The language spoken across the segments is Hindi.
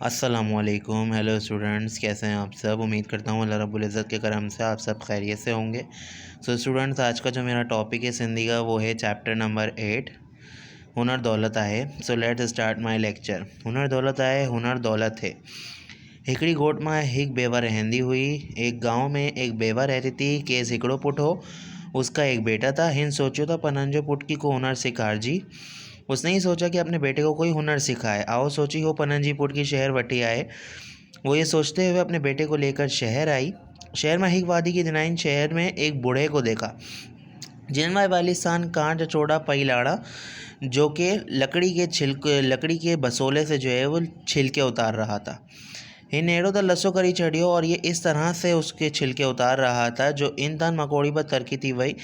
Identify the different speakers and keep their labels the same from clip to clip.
Speaker 1: अस्सलामुअलैकुम। हेलो स्टूडेंट्स, कैसे हैं आप सब। उम्मीद करता हूँ अल्लाह रब्बुल इज़्ज़त के करम से आप सब खैरियत से होंगे। सो स्टूडेंट्स, आज का जो मेरा टॉपिक है सिंधी का वो है चैप्टर नंबर 8, हुनर दौलत आहे। So let's start my lecture. हुनर दौलत आहे, हुनर दौलत है। हिकड़ी घोट में एक बेवा रहंदी हुई। एक गांव में एक बेवा रहती थी। केस हिकड़ो पुट हो, उसका एक बेटा था। हिन सोचो था पनन जो पुट की को हुनर सिखार जी। उसने ही सोचा कि अपने बेटे को कोई हुनर सिखाए। आओ सोची हो पनन जी पुट की शहर वटी आए। वो ये सोचते हुए अपने बेटे को लेकर शहर आई। शहर में हिक वादी की दिनाइन शहर में एक बूढ़े को देखा जिनमें वालिस्तान कांच चौड़ा पई लाड़ा, जो कि लकड़ी के बसोले से जो है वो छिलके उतार रहा था। इन एड़ो तो लसो करी चढ़ियो और ये इस तरह से उसके छिलके उतार रहा था जो इन तन मकोड़ी पर तरकी थी वही,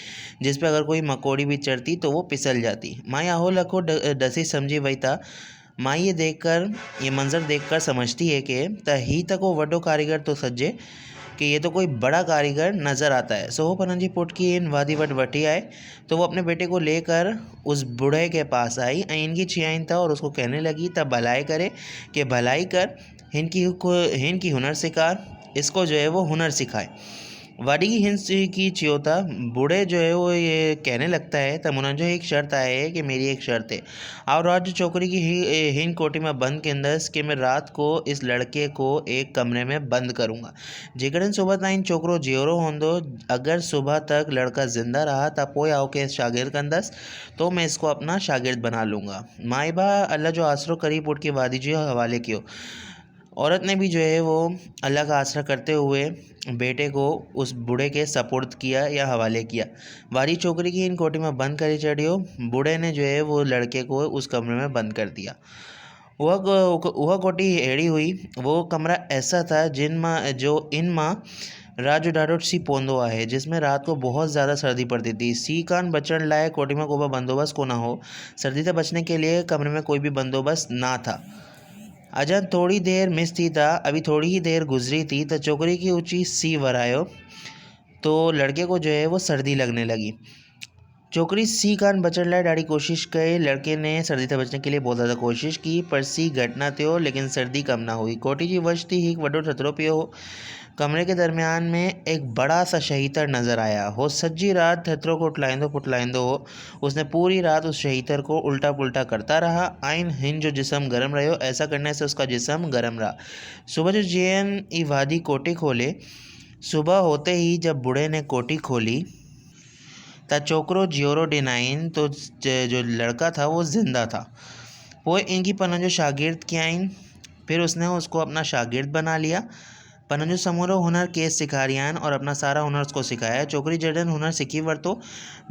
Speaker 1: जिस पे अगर कोई मकोड़ी भी चढ़ती तो वो फिसल जाती। माई आहो लखो डसी समझी वही था। माई ये मंजर देखकर समझती है कि ही तक वो वड्डो कारीगर तो सज्जे कि ये तो कोई बड़ा कारीगर नज़र आता है। सो हो पनंजी पुट की इन वादी वट वटी आए तो वो अपने बेटे को लेकर उस बूढ़े के पास आई। इनकी छियाइन था और उसको कहने लगी तब भलाई करे कि भलाई कर, हिन की हुनर सिखार, इसको जो है वो हुनर सिखाए। वाडी की हिंस की चियोता बूढ़े जो है वो ये कहने लगता है तब उन्होंने जो एक शर्त आए है कि मेरी एक शर्त है। और आज चौकरी की हिन कोटी में बंद के अंदर कि मैं रात को इस लड़के को एक कमरे में बंद करूँगा। जेकॾहिं सुबह ताईं छोकिरो जियोरो होंदो, अगर सुबह तक लड़का ज़िंदा रहा तब पोइ आओ के शागिर्द कंदसि तो मैं इसको अपना शागिर्द बना लूँगा। माई बा अल्लाह जो आसरो करी पुट के वादी जो हवाले कियो। औरत ने भी जो है वो अल्लाह का आसरा करते हुए बेटे को उस बूढ़े के सपुर्द किया या हवाले किया। वारी छोकरी की इन कोठी में बंद करी चढ़ियो। बूढ़े ने जो है वो लड़के को उस कमरे में बंद कर दिया। वह कोठी अहिड़ी हुई, वो कमरा ऐसा था इन मां रात जो ॾाढो सी पवंदो आहे, जिसमें रात को बहुत ज़्यादा सर्दी पड़ती थी। सी कान बचण लाइ कोठी में कोई बंदोबस्त कोना हो। सर्दी से बचने के लिए कमरे में कोई भी बंदोबस्त ना था। अजन थोड़ी देर मिस थी था, अभी थोड़ी ही देर गुजरी थी तो छोकरी की ऊँची सी वरायो तो लड़के को जो है वो सर्दी लगने लगी। छोकरी सी कान बचण लाइ ॾाढी कोशिश कई। लड़के ने सर्दी से बचने के लिए बहुत ज़्यादा कोशिश की पर सी घटि न थियो, लेकिन सर्दी कम ना हुई। कोठी जी वश थी हिकु वॾो थधिड़ो पियो हो। कमरे के दरमियान में एक बड़ा सा शहीतर नज़र आया हो। सज्जी रात थधिड़ो को फुटलाईंदो हो। उसने पूरी रात उस शहीतर को उल्टा पुल्टा करता रहा। आइन हिन जो जिस्म गर्म रहो, ऐसा करने से उसका जिस्म गर्म रहा। सुबह जो जेएन ई वादी कोठी खोले, सुबह होते ही जब बूढ़े ने कोठी खोली ता छोकरो जियोरो डिनाइन तो जो लड़का था वो जिंदा था। वो इनकी पनन जो शागिर्द कियाइन, फिर उसने उसको अपना शागिर्द बना लिया। पनन जो समूरो हुनर केस सिखारियान और अपना सारा हुनर उसको सिखाया। छोकरी जडन हुनर सीखी वरतो,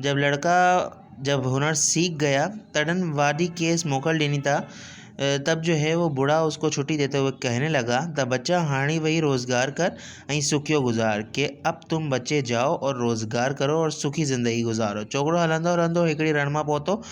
Speaker 1: जब हुनर सीख गया तडन वादी केस मोकल ॾिनी था। तब जो है वो बूढ़ा उसको छुट्टी देते हुए कहने लगा तब बच्चा हाणी वही रोज़गार कर ऐं सुखियो गुज़ार, कि अब तुम बच्चे जाओ और रोज़गार करो और सुखी ज़िंदगी गुजारो। छोकरो हलंदो हलंदो हिकड़ी रण मां पहुतो।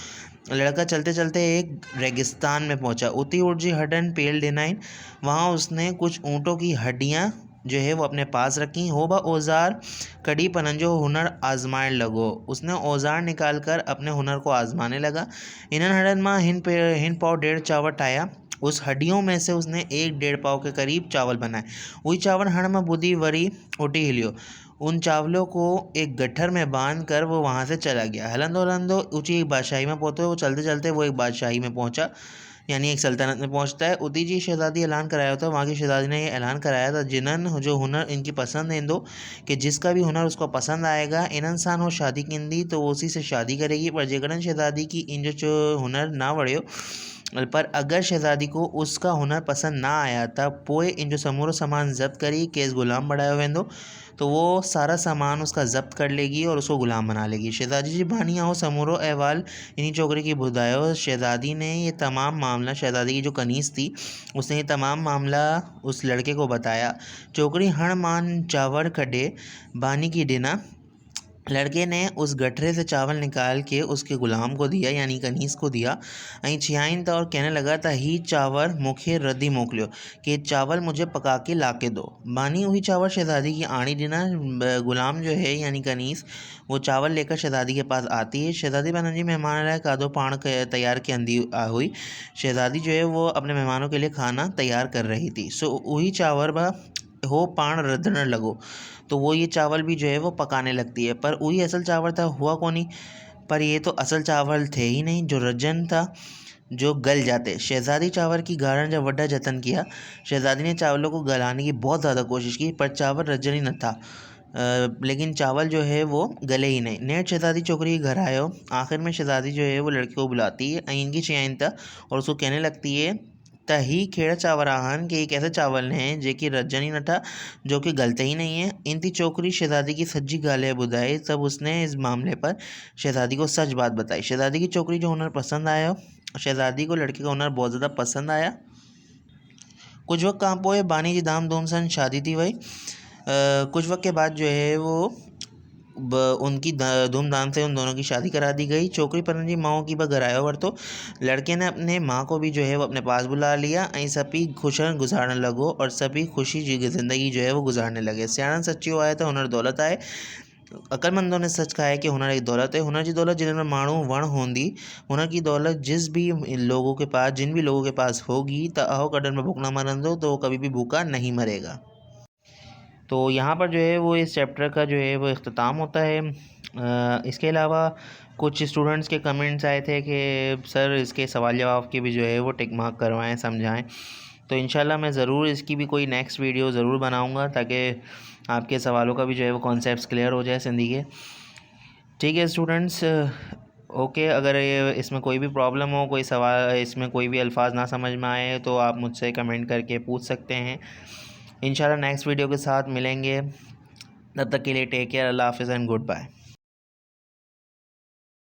Speaker 1: लड़का चलते चलते एक रेगिस्तान में पहुंचा। उती ऊँट जी हड्डन पेल डिनाइन। वहाँ उसने कुछ ऊँटों की हड्डियाँ जो है वो अपने पास रखी। हो बा औजार कड़ी पनंजो हुनर आजमाने लगो। उसने औजार निकाल कर अपने हुनर को आजमाने लगा। इन्हन हड्डन मां हिन पाव 1.5 चावट आया। उस हड्डियों में से उसने 1-1.5 पाव के करीब चावल बनाए। वही चावल हण में बुधी वरी उठी हिलियो। उन चावलों को एक गट्ठर में बांध कर वो वहाँ से चला गया। हलंदो हलंदो ऊँची एक बादशाही में पहुँचे। वो चलते चलते वो एक बादशाही में पहुँचा, यानी एक सल्तनत में पहुँचता है। उती जी शहज़ादी ऐलान कराया था। वहाँ की शहज़ादी ने ये ऐलान कराया था जिन्हनि जो हुनर इनकी पसंद ईंदो, कि जिसका भी हुनर उसको पसंद आएगा इन्हनि सां वो शादी कंदी तो वो उसी से शादी करेगी। पर जेकॾहिं शहज़ादी की इन जो हुनर ना वड़ियो, पर अगर शहज़ादी को उसका हुनर पसंद ना आया त पोइ इन जो समूरो सामान ज़ब्त करी केस ग़ुलाम बढ़ायो वेंदो। तो वो सारा सामान उसका ज़ब्त कर लेगी और उसको ग़ुलाम बना लेगी। शहज़ादी जी भानी आओ समूरो अहवाल इन्हीं छोकरे की ॿुधायो। शहज़ादी ने ये तमाम मामला, शहज़ादी की जो कनीज़ थी उसने ये तमाम मामला उस लड़के को बताया। छोकरी हण मान चावर कढे बानी की डिना। लड़के ने उस गठरे से चावल निकाल के उसके गुलाम को दिया यानी कनीज़ को दिया। ऐं छियाईं था और कहने लगा था, ही चावर मूंखे रद्दी मोकिलियो कि चावल मुझे पका के ला के दो। बानी वही चावल शहज़ादी की आणी ॾिना। गुलाम जो है यानी कनीज़ वो चावल लेकर शहज़ादी के पास आती है। शहज़ादी पंहिंजी महिमान लाइ खाधो पाण तैयार कंदी हुई। शहज़ादी जो है वो अपने मेहमानों के लिए खाना तैयार कर रही थी। सो वही चावल हो पाण रधण लॻो, तो वो ये चावल भी जो है वो पकाने लगती है। पर वही असल चावल था हुआ कोनी। पर ये तो असल चावल थे ही नहीं जो रजन था, जो गल जाते। शहज़ादी चावल की गाढ़न जब वड्डा जतन किया। शहज़ादी ने चावलों को गलाने की बहुत ज़्यादा कोशिश की पर चावल रजन ही न था। लेकिन चावल जो है वो गले ही नहीं। नेठ शहज़ादी छोकरी के घर आयो। आखिर में शहज़ादी जो है वो लड़के को बुलाती है, इनकी चयाईं था और उसको कहने लगती है त ही कहिड़ा चांवर आहिनि कि एक ऐसे चावल हैं जेके रजन ही नथा, जो कि गलते ही नहीं है। इनती छोकरी शहज़ादी की सच्ची ॻाल्हि ॿुधाई। तब उसने इस मामले पर शहज़ादी को सच बात बताई। शहज़ादी की छोकरी जो हुनर पसंद आया। शहज़ादी को लड़के का हुनर बहुत ज़्यादा पसंद आया। कुछ वक्त खां पोइ बानी जी धाम धूम सां शादी थी वई। कुछ वक्त के बाद जो है वो उनकी धूमधाम से उन दोनों की शादी करा दी गई। छोकरी पंहिंजी माउ की घर आयो वरितो। लड़के ने अपने माँ को भी जो है वो अपने पास बुला लिया। ऐं सभी खुश गुजारण लॻो और सभी खुशी जी ज़िंदगी जो है वो गुजारने लगे। सियाणनि सचियो आहे त हुनर दौलत आहे। अक़लमंदों ने सच कहा है कि हुनर एक दौलत है। हुनर की दौलत जिन में माण्हू वण होंदी। हुनर की दौलत जिन भी लोगों के पास होगी त अहो कॾहिं में भूख न मरंदो, तो वो कभी भी भूखा नहीं मरेगा। तो यहाँ पर जो है वो इस चैप्टर का जो है वो इख्तिताम होता है। इसके अलावा कुछ स्टूडेंट्स के कमेंट्स आए थे कि सर इसके सवाल जवाब के भी जो है वो टिक मार्क करवाएं, समझाएं। तो इंशाल्लाह मैं ज़रूर इसकी भी कोई नेक्स्ट वीडियो ज़रूर बनाऊंगा ताकि आपके सवालों का भी जो है वो कॉन्सेप्ट्स क्लियर हो जाए सिंधी के। ठीक है स्टूडेंट्स, ओके। अगर ये इसमें कोई भी प्रॉब्लम हो, कोई सवाल, इसमें कोई भी अल्फाज ना समझ में आए तो आप मुझसे कमेंट करके पूछ सकते हैं। इंशाल्लाह नेक्स्ट वीडियो के साथ मिलेंगे। तब तक के लिए टेक केयर, अल्लाह हाफ़िज़ एंड गुड बाय।